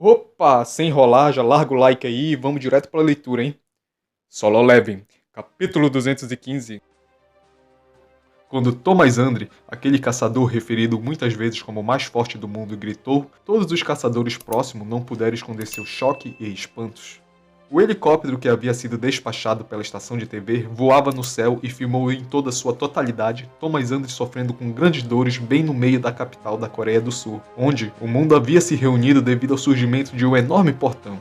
Opa, sem enrolar, já larga o like aí e vamos direto para a leitura, hein? Solo Leveling, capítulo 215. Quando Thomas Andre, aquele caçador referido muitas vezes como o mais forte do mundo, gritou, todos os caçadores próximos não puderam esconder seu choque e espantos. O helicóptero que havia sido despachado pela estação de TV voava no céu e filmou em toda sua totalidade Thomas Andre sofrendo com grandes dores bem no meio da capital da Coreia do Sul, onde o mundo havia se reunido devido ao surgimento de um enorme portão.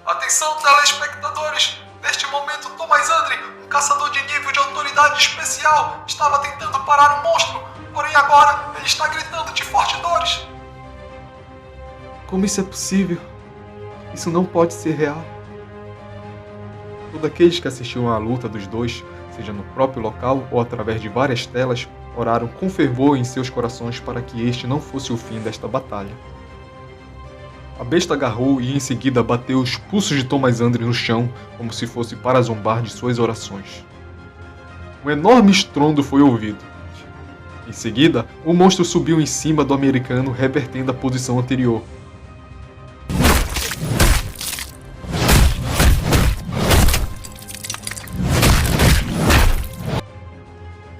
Atenção, telespectadores! Neste momento, Thomas Andre, um caçador de nível de autoridade especial, estava tentando parar o monstro, porém agora ele está gritando de fortes dores. Como isso é possível? Isso não pode ser real. Todos aqueles que assistiram à luta dos dois, seja no próprio local ou através de várias telas, oraram com fervor em seus corações para que este não fosse o fim desta batalha. A besta agarrou e em seguida bateu os pulsos de Thomas Andre no chão, como se fosse para zombar de suas orações. Um enorme estrondo foi ouvido. Em seguida, o monstro subiu em cima do americano, revertendo a posição anterior.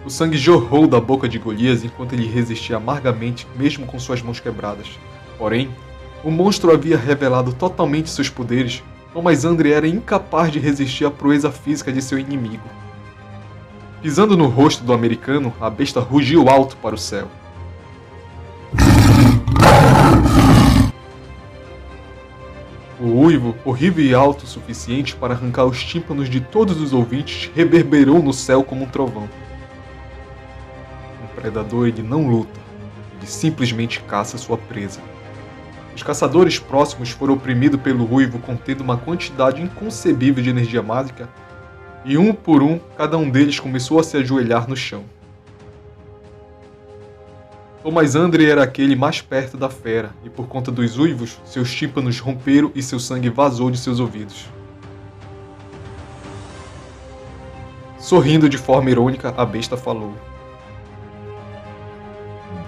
O sangue jorrou da boca de Golias enquanto ele resistia amargamente, mesmo com suas mãos quebradas. Porém, o monstro havia revelado totalmente seus poderes, Thomas Andre era incapaz de resistir à proeza física de seu inimigo. Pisando no rosto do americano, a besta rugiu alto para o céu. O uivo, horrível e alto o suficiente para arrancar os tímpanos de todos os ouvintes, reverberou no céu como um trovão. Um predador ele não luta, ele simplesmente caça sua presa. Os caçadores próximos foram oprimidos pelo uivo contendo uma quantidade inconcebível de energia mágica, e um por um, cada um deles começou a se ajoelhar no chão. Thomas Andre era aquele mais perto da fera, e por conta dos uivos, seus tímpanos romperam e seu sangue vazou de seus ouvidos. Sorrindo de forma irônica, a besta falou: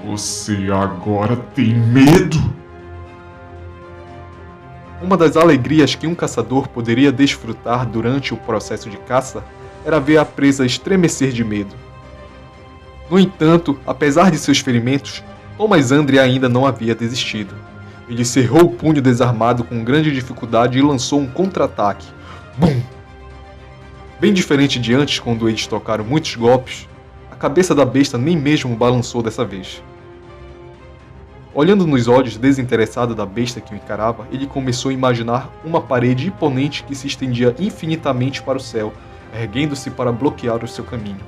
Você agora tem medo? Uma das alegrias que um caçador poderia desfrutar durante o processo de caça era ver a presa estremecer de medo. No entanto, apesar de seus ferimentos, Thomas Andre ainda não havia desistido. Ele cerrou o punho desarmado com grande dificuldade e lançou um contra-ataque. Bum! Bem diferente de antes, quando eles trocaram muitos golpes, a cabeça da besta nem mesmo balançou dessa vez. Olhando nos olhos desinteressados da besta que o encarava, ele começou a imaginar uma parede imponente que se estendia infinitamente para o céu, erguendo-se para bloquear o seu caminho.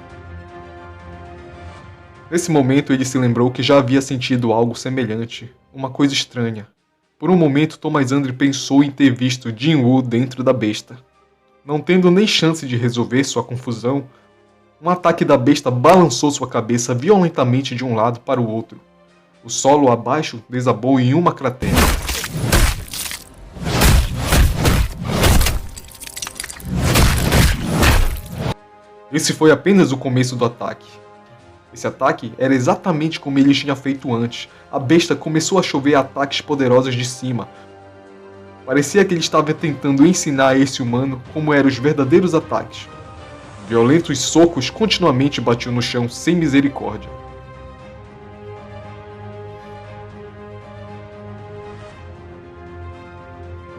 Nesse momento ele se lembrou que já havia sentido algo semelhante, uma coisa estranha. Por um momento Thomas Andre pensou em ter visto Jin-Woo dentro da besta. Não tendo nem chance de resolver sua confusão, um ataque da besta balançou sua cabeça violentamente de um lado para o outro. O solo abaixo desabou em uma cratera. Esse foi apenas o começo do ataque. Esse ataque era exatamente como ele tinha feito antes. A besta começou a chover ataques poderosos de cima. Parecia que ele estava tentando ensinar a esse humano como eram os verdadeiros ataques. Violentos socos continuamente batiam no chão sem misericórdia.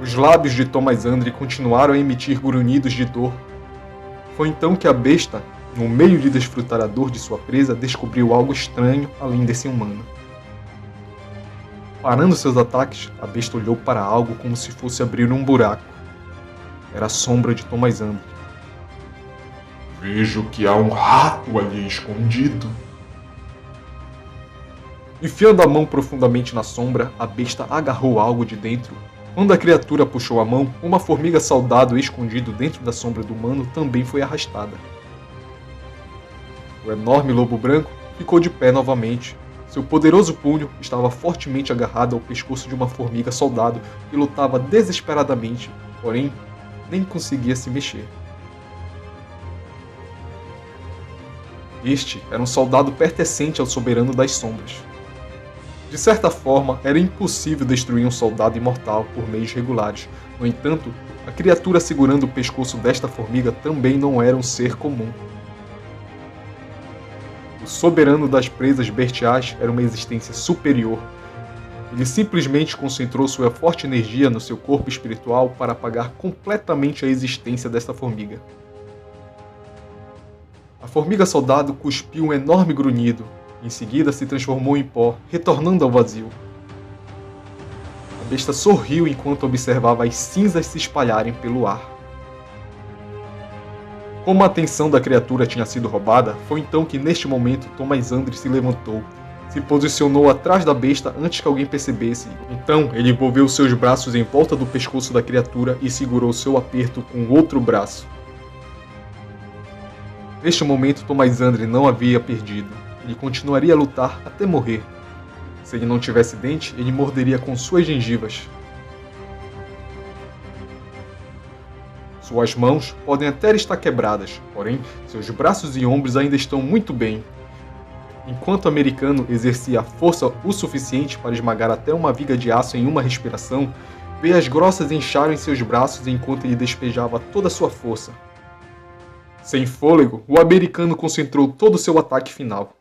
Os lábios de Thomas Andre continuaram a emitir grunhidos de dor. Foi então que a besta, no meio de desfrutar a dor de sua presa, descobriu algo estranho além desse humano. Parando seus ataques, a besta olhou para algo como se fosse abrir um buraco. Era a sombra de Thomas Andre. Vejo que há um rato ali escondido. Enfiando a mão profundamente na sombra, a besta agarrou algo de dentro. Quando a criatura puxou a mão, uma formiga soldado escondido dentro da sombra do humano também foi arrastada. O enorme lobo branco ficou de pé novamente. Seu poderoso punho estava fortemente agarrado ao pescoço de uma formiga soldado que lutava desesperadamente, porém, nem conseguia se mexer. Este era um soldado pertencente ao soberano das sombras. De certa forma, era impossível destruir um soldado imortal por meios regulares. No entanto, a criatura segurando o pescoço desta formiga também não era um ser comum. O soberano das presas bestiais era uma existência superior. Ele simplesmente concentrou sua forte energia no seu corpo espiritual para apagar completamente a existência desta formiga. A formiga soldado cuspiu um enorme grunhido. Em seguida se transformou em pó, retornando ao vazio. A besta sorriu enquanto observava as cinzas se espalharem pelo ar. Como a atenção da criatura tinha sido roubada, foi então que neste momento Thomas Andre se levantou. Se posicionou atrás da besta antes que alguém percebesse. Então ele envolveu seus braços em volta do pescoço da criatura e segurou seu aperto com o outro braço. Neste momento Thomas Andre não havia perdido. Ele continuaria a lutar até morrer. Se ele não tivesse dente, ele morderia com suas gengivas. Suas mãos podem até estar quebradas, porém, seus braços e ombros ainda estão muito bem. Enquanto o americano exercia força o suficiente para esmagar até uma viga de aço em uma respiração, veias grossas incharam em seus braços enquanto ele despejava toda a sua força. Sem fôlego, o americano concentrou todo o seu ataque final.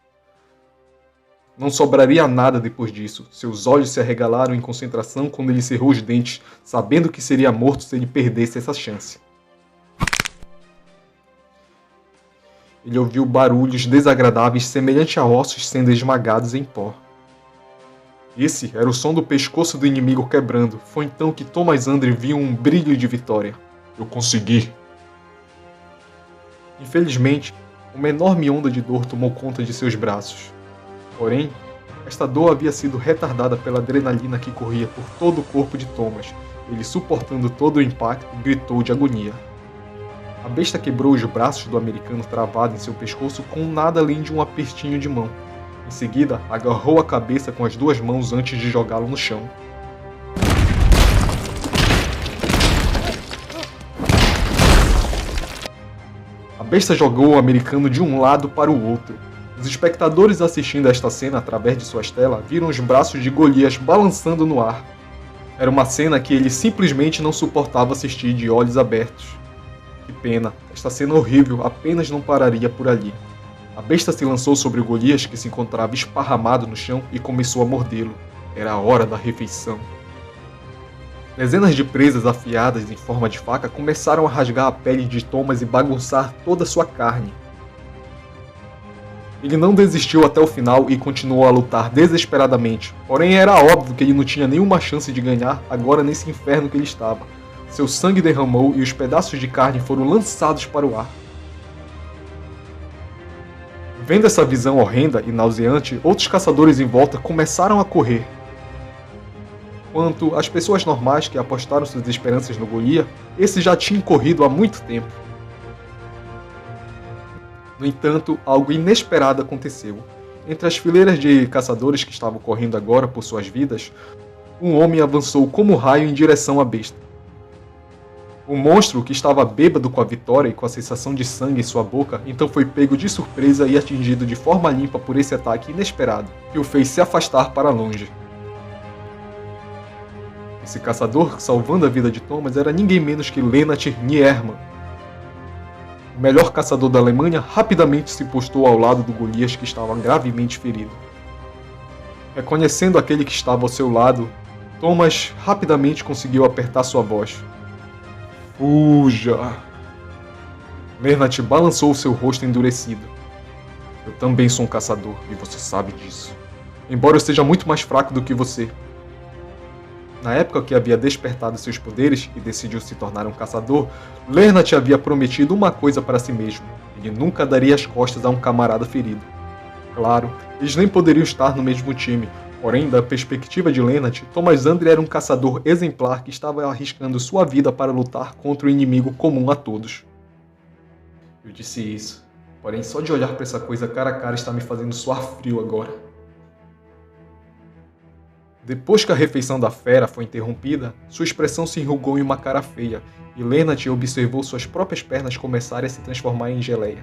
Não sobraria nada depois disso. Seus olhos se arregalaram em concentração quando ele cerrou os dentes, sabendo que seria morto se ele perdesse essa chance. Ele ouviu barulhos desagradáveis semelhantes a ossos sendo esmagados em pó. Esse era o som do pescoço do inimigo quebrando. Foi então que Thomas Andre viu um brilho de vitória. Eu consegui. Infelizmente, uma enorme onda de dor tomou conta de seus braços. Porém, esta dor havia sido retardada pela adrenalina que corria por todo o corpo de Thomas. Ele, suportando todo o impacto, gritou de agonia. A besta quebrou os braços do americano travado em seu pescoço com nada além de um apertinho de mão. Em seguida, agarrou a cabeça com as duas mãos antes de jogá-lo no chão. A besta jogou o americano de um lado para o outro. Os espectadores assistindo a esta cena através de suas telas viram os braços de Golias balançando no ar. Era uma cena que ele simplesmente não suportava assistir de olhos abertos. Que pena, esta cena horrível apenas não pararia por ali. A besta se lançou sobre o Golias que se encontrava esparramado no chão e começou a mordê-lo. Era a hora da refeição. Dezenas de presas afiadas em forma de faca começaram a rasgar a pele de Thomas e bagunçar toda a sua carne. Ele não desistiu até o final e continuou a lutar desesperadamente, porém era óbvio que ele não tinha nenhuma chance de ganhar agora nesse inferno que ele estava. Seu sangue derramou e os pedaços de carne foram lançados para o ar. Vendo essa visão horrenda e nauseante, outros caçadores em volta começaram a correr. Quanto às pessoas normais que apostaram suas esperanças no Golias, esse já tinha corrido há muito tempo. No entanto, algo inesperado aconteceu. Entre as fileiras de caçadores que estavam correndo agora por suas vidas, um homem avançou como raio em direção à besta. O monstro, que estava bêbado com a vitória e com a sensação de sangue em sua boca, então foi pego de surpresa e atingido de forma limpa por esse ataque inesperado, que o fez se afastar para longe. Esse caçador, salvando a vida de Thomas, era ninguém menos que Lennart Nierman. O melhor caçador da Alemanha rapidamente se postou ao lado do Golias, que estava gravemente ferido. Reconhecendo aquele que estava ao seu lado, Thomas rapidamente conseguiu apertar sua voz. Fuja! Lennart balançou seu rosto endurecido. Eu também sou um caçador, e você sabe disso. Embora eu seja muito mais fraco do que você. Na época que havia despertado seus poderes e decidiu se tornar um caçador, Lennart havia prometido uma coisa para si mesmo. Ele nunca daria as costas a um camarada ferido. Claro, eles nem poderiam estar no mesmo time, porém, da perspectiva de Lennart, Thomas Andre era um caçador exemplar que estava arriscando sua vida para lutar contra o inimigo comum a todos. Eu disse isso, porém só de olhar para essa coisa cara a cara está me fazendo suar frio agora. Depois que a refeição da fera foi interrompida, sua expressão se enrugou em uma cara feia, e Lennart observou suas próprias pernas começarem a se transformar em geleia.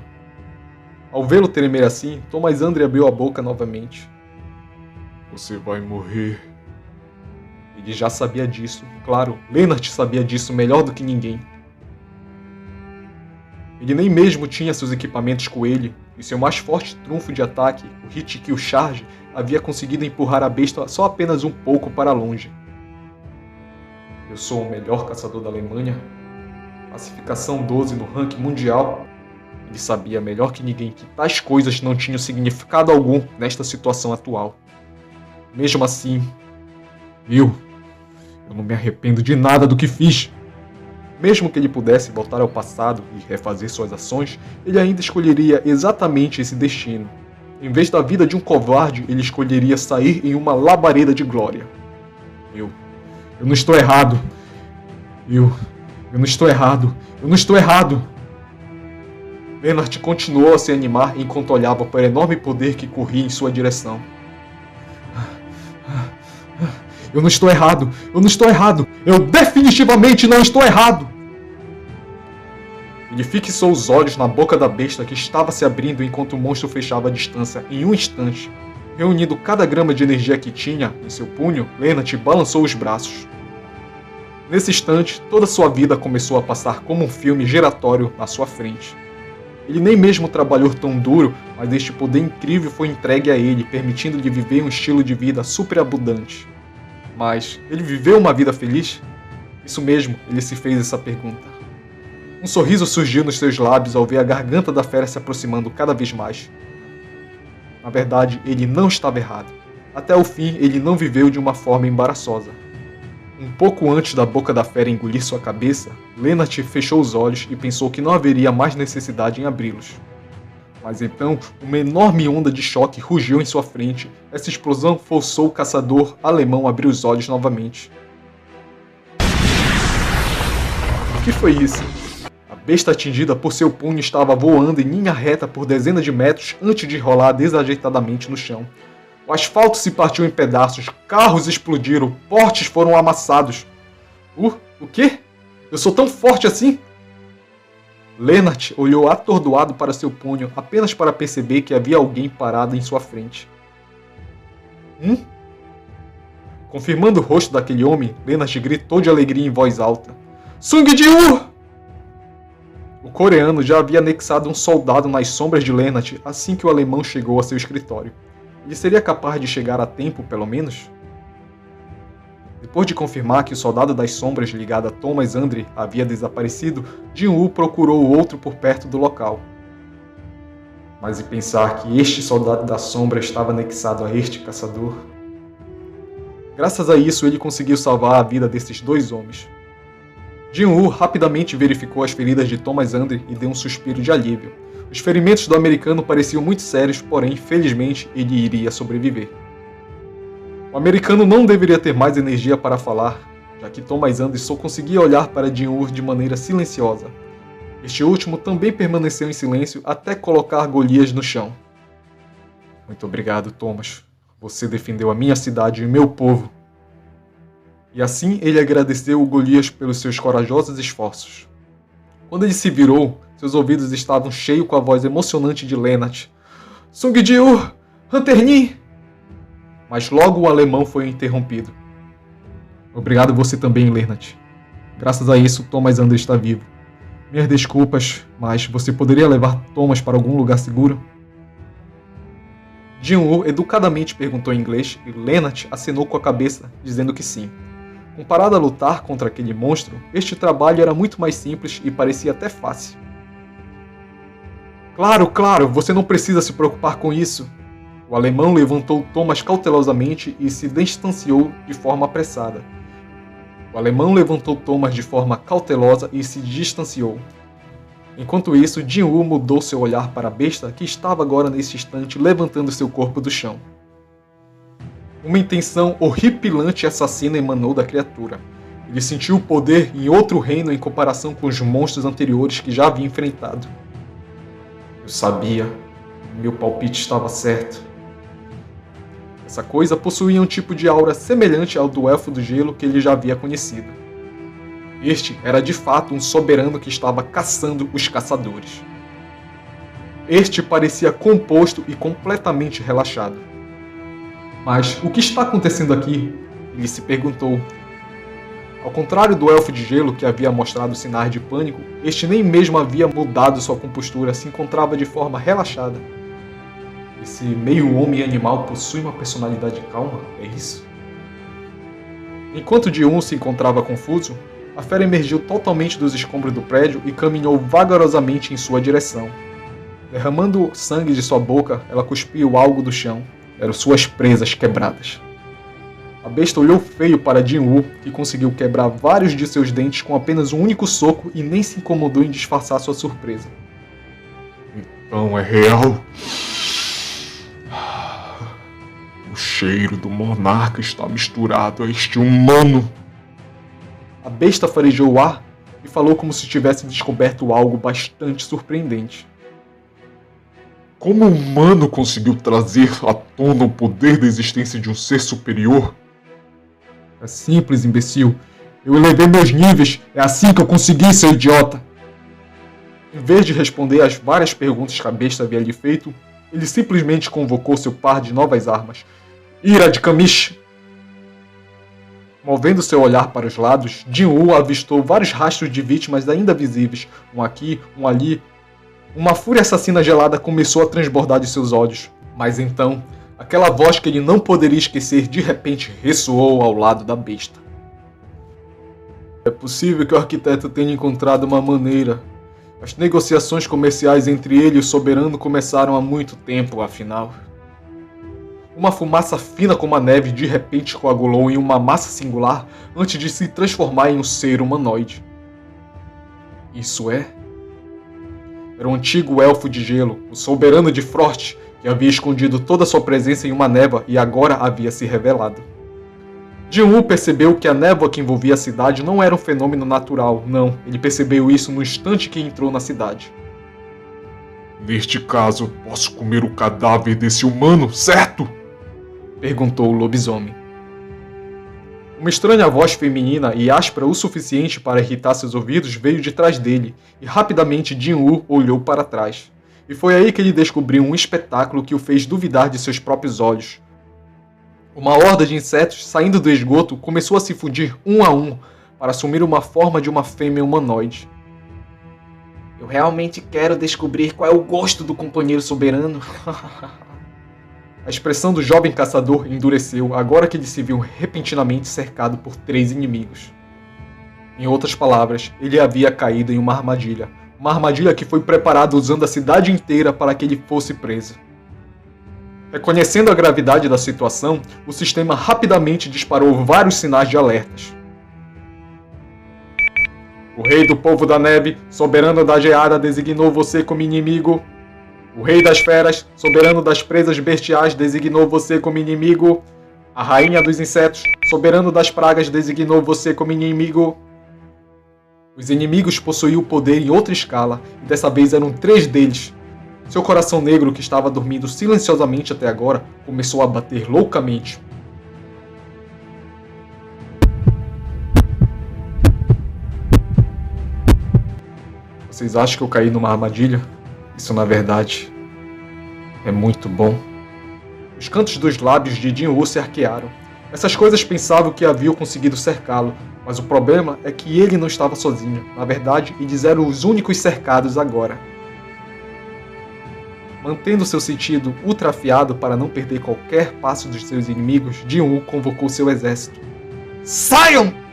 Ao vê-lo tremer assim, Thomas Andre abriu a boca novamente. Você vai morrer. Ele já sabia disso, claro, Lennart sabia disso melhor do que ninguém. Ele nem mesmo tinha seus equipamentos com ele, e seu mais forte trunfo de ataque, o Hit Kill Charge, havia conseguido empurrar a besta só apenas um pouco para longe. Eu sou o melhor caçador da Alemanha, classificação 12 no ranking mundial. Ele sabia melhor que ninguém que tais coisas não tinham significado algum nesta situação atual. Mesmo assim, eu não me arrependo de nada do que fiz. Mesmo que ele pudesse voltar ao passado e refazer suas ações, ele ainda escolheria exatamente esse destino. Em vez da vida de um covarde, ele escolheria sair em uma labareda de glória. Eu não estou errado. Eu não estou errado. Eu não estou errado. Lennart continuou a se animar enquanto olhava para o enorme poder que corria em sua direção. Eu não estou errado. Eu não estou errado. Eu definitivamente não estou errado. Ele fixou os olhos na boca da besta que estava se abrindo enquanto o monstro fechava a distância em um instante. Reunindo cada grama de energia que tinha em seu punho, Lennart balançou os braços. Nesse instante, toda sua vida começou a passar como um filme giratório na sua frente. Ele nem mesmo trabalhou tão duro, mas este poder incrível foi entregue a ele, permitindo-lhe viver um estilo de vida superabundante. Mas ele viveu uma vida feliz? Isso mesmo, ele se fez essa pergunta. Um sorriso surgiu nos seus lábios ao ver a garganta da fera se aproximando cada vez mais. Na verdade, ele não estava errado. Até o fim, ele não viveu de uma forma embaraçosa. Um pouco antes da boca da fera engolir sua cabeça, Lennart fechou os olhos e pensou que não haveria mais necessidade em abri-los. Mas então, uma enorme onda de choque rugiu em sua frente. Essa explosão forçou o caçador alemão a abrir os olhos novamente. O que foi isso? A besta atingida por seu punho estava voando em linha reta por dezenas de metros antes de rolar desajeitadamente no chão. O asfalto se partiu em pedaços, carros explodiram, postes foram amassados. O quê? Eu sou tão forte assim? Lennart olhou atordoado para seu punho apenas para perceber que havia alguém parado em sua frente. Confirmando o rosto daquele homem, Lennart gritou de alegria em voz alta. Sung Ji-woo! O coreano já havia anexado um soldado nas sombras de Lennart assim que o alemão chegou a seu escritório. Ele seria capaz de chegar a tempo, pelo menos? Depois de confirmar que o soldado das sombras ligado a Thomas Andre havia desaparecido, Jin-woo procurou o outro por perto do local. Mas e pensar que este soldado da sombra estava anexado a este caçador? Graças a isso, ele conseguiu salvar a vida desses dois homens. Jin-woo rapidamente verificou as feridas de Thomas Andre e deu um suspiro de alívio. Os ferimentos do americano pareciam muito sérios, porém, felizmente, ele iria sobreviver. O americano não deveria ter mais energia para falar, já que Thomas Andre só conseguia olhar para Jin-woo de maneira silenciosa. Este último também permaneceu em silêncio até colocar Golias no chão. Muito obrigado, Thomas. Você defendeu a minha cidade e o meu povo. E assim ele agradeceu o Golias pelos seus corajosos esforços. Quando ele se virou, seus ouvidos estavam cheios com a voz emocionante de Lennart. Sung Ji-woo! Hunter-Nin! Mas logo o alemão foi interrompido. Obrigado você também, Lennart. Graças a isso, Thomas Andre está vivo. Minhas desculpas, mas você poderia levar Thomas para algum lugar seguro? Jin-woo educadamente perguntou em inglês e Lennart acenou com a cabeça, dizendo que sim. Comparado a lutar contra aquele monstro, este trabalho era muito mais simples e parecia até fácil. Claro, você não precisa se preocupar com isso. O alemão levantou Thomas cautelosamente e se distanciou de forma apressada. Enquanto isso, Jin-woo mudou seu olhar para a besta que estava agora nesse instante levantando seu corpo do chão. Uma intenção horripilante e assassina emanou da criatura. Ele sentiu o poder em outro reino em comparação com os monstros anteriores que já havia enfrentado. Eu sabia. Meu palpite estava certo. Essa coisa possuía um tipo de aura semelhante ao do Elfo do Gelo que ele já havia conhecido. Este era de fato um soberano que estava caçando os caçadores. Este parecia composto e completamente relaxado. Mas o que está acontecendo aqui? Ele se perguntou. Ao contrário do elfo de gelo que havia mostrado sinais de pânico, este nem mesmo havia mudado sua compostura, se encontrava de forma relaxada. Esse meio homem animal possui uma personalidade calma, é isso? Enquanto Ji-hoon se encontrava confuso, a fera emergiu totalmente dos escombros do prédio e caminhou vagarosamente em sua direção. Derramando sangue de sua boca, ela cuspiu algo do chão. Eram suas presas quebradas. A besta olhou feio para Jin-woo, que conseguiu quebrar vários de seus dentes com apenas um único soco e nem se incomodou em disfarçar sua surpresa. Então é real? O cheiro do monarca está misturado a este humano. A besta farejou o ar e falou como se tivesse descoberto algo bastante surpreendente. Como o humano conseguiu trazer à tona o poder da existência de um ser superior? É simples, imbecil. Eu elevei meus níveis. É assim que eu consegui, seu idiota. Em vez de responder às várias perguntas que a besta havia lhe feito, ele simplesmente convocou seu par de novas armas. Ira de Kamish! Movendo seu olhar para os lados, Jin-woo avistou vários rastros de vítimas ainda visíveis, um aqui, um ali. Uma fúria assassina gelada começou a transbordar de seus olhos. Mas então, aquela voz que ele não poderia esquecer de repente ressoou ao lado da besta. É possível que o arquiteto tenha encontrado uma maneira. As negociações comerciais entre ele e o soberano começaram há muito tempo, afinal. Uma fumaça fina como a neve de repente coagulou em uma massa singular antes de se transformar em um ser humanoide. Isso é? Era o antigo elfo de gelo, o soberano de Frost, que havia escondido toda sua presença em uma névoa e agora havia se revelado. Jin-woo percebeu que a névoa que envolvia a cidade não era um fenômeno natural, não, ele percebeu isso no instante que entrou na cidade. Neste caso, posso comer o cadáver desse humano, certo? Perguntou o lobisomem. Uma estranha voz feminina e áspera o suficiente para irritar seus ouvidos veio de trás dele, e rapidamente Jin-woo olhou para trás. E foi aí que ele descobriu um espetáculo que o fez duvidar de seus próprios olhos. Uma horda de insetos saindo do esgoto começou a se fundir um a um para assumir uma forma de uma fêmea humanoide. Eu realmente quero descobrir qual é o gosto do companheiro soberano. A expressão do jovem caçador endureceu agora que ele se viu repentinamente cercado por 3 inimigos. Em outras palavras, ele havia caído em uma armadilha que foi preparada usando a cidade inteira para que ele fosse preso. Reconhecendo a gravidade da situação, o sistema rapidamente disparou vários sinais de alertas. O rei do povo da neve, soberano da geada, designou você como inimigo. O rei das feras, soberano das presas bestiais, designou você como inimigo. A rainha dos insetos, soberano das pragas, designou você como inimigo. Os inimigos possuíam poder em outra escala, e dessa vez eram 3 deles. Seu coração negro, que estava dormindo silenciosamente até agora, começou a bater loucamente. Vocês acham que eu caí numa armadilha? Isso, na verdade, é muito bom. Os cantos dos lábios de Jin-woo se arquearam. Essas coisas pensavam que haviam conseguido cercá-lo, mas o problema é que ele não estava sozinho. Na verdade, eles eram os únicos cercados agora. Mantendo seu sentido ultra afiado para não perder qualquer passo dos seus inimigos, Jin-woo convocou seu exército. Saiam!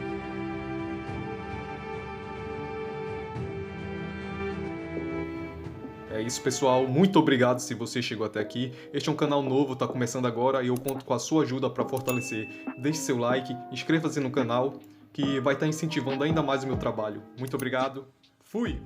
É isso, pessoal. Muito obrigado se você chegou até aqui. Este é um canal novo, está começando agora e eu conto com a sua ajuda para fortalecer. Deixe seu like, inscreva-se no canal, que vai estar incentivando ainda mais o meu trabalho. Muito obrigado. Fui!